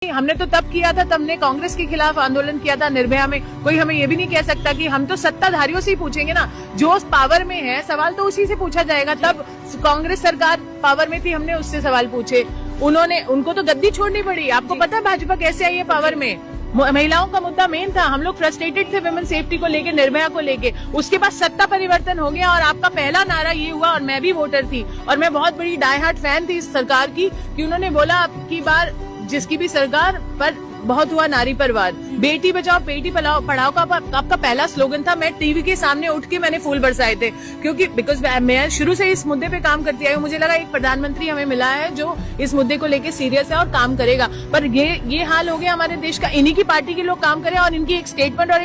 हमने तो तब किया था, तब ने कांग्रेस के खिलाफ आंदोलन किया था निर्भया में। कोई हमें ये भी नहीं कह सकता कि हम तो सत्ताधारियों से ही पूछेंगे ना, जो पावर में है सवाल तो उसी से पूछा जाएगा। तब कांग्रेस सरकार पावर में थी, हमने उससे सवाल पूछे, उनको तो गद्दी छोड़नी पड़ी। आपको पता है भाजपा कैसे आई है पावर में? महिलाओं का मुद्दा मेन था, हम लोग फ्रस्ट्रेटेड थे विमेन सेफ्टी को लेके, निर्भया को लेके। उसके बाद सत्ता परिवर्तन हो गया और आपका पहला नारा ये हुआ, और मैं भी वोटर थी और मैं बहुत बड़ी डाई हार्ट फैन थी इस सरकार की, कि उन्होंने बोला अब की बार जिसकी भी सरकार पर बहुत हुआ नारी पर वार, बेटी बचाओ बेटी पढ़ाओ का आपका पहला स्लोगन था। मैं टीवी के सामने उठ के मैंने फूल बरसाए थे, क्योंकि बिकॉज मैं शुरू से इस मुद्दे पे काम करती आई हूँ। मुझे लगा एक प्रधानमंत्री हमें मिला है जो इस मुद्दे को लेके सीरियस है और काम करेगा। पर ये हाल हो गया हमारे देश का, इन्हीं की पार्टी के लोग काम करें और इनकी एक स्टेटमेंट और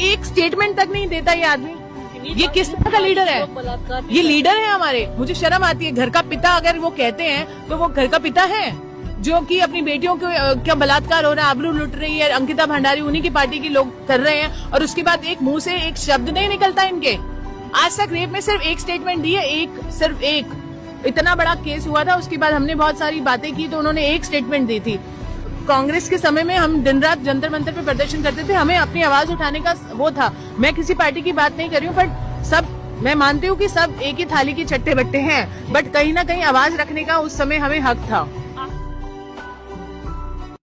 एक स्टेटमेंट तक नहीं देता ये आदमी। ये किस तरह का लीडर है? ये लीडर है हमारे, मुझे शर्म आती है। घर का पिता अगर वो कहते हैं तो वो घर का पिता है, जो कि अपनी बेटियों को क्या बलात्कार हो रहा है, आबरू लुट रही है, अंकिता भंडारी उन्हीं की पार्टी के लोग कर रहे हैं, और उसके बाद एक मुंह से एक शब्द नहीं निकलता इनके। आज तक रेप में सिर्फ एक स्टेटमेंट दी है, सिर्फ एक। इतना बड़ा केस हुआ था, उसके बाद हमने बहुत सारी बातें की तो उन्होंने एक स्टेटमेंट दी थी। कांग्रेस के समय में हम दिन रात जंतर मंतर पे प्रदर्शन करते थे, हमें अपनी आवाज उठाने का वो था। मैं किसी पार्टी की बात नहीं कर रही हूँ, बट सब मैं मानती हूँ कि सब एक ही थाली की चट्टे बट्टे हैं, बट कहीं ना कहीं आवाज रखने का उस समय हमें हक था।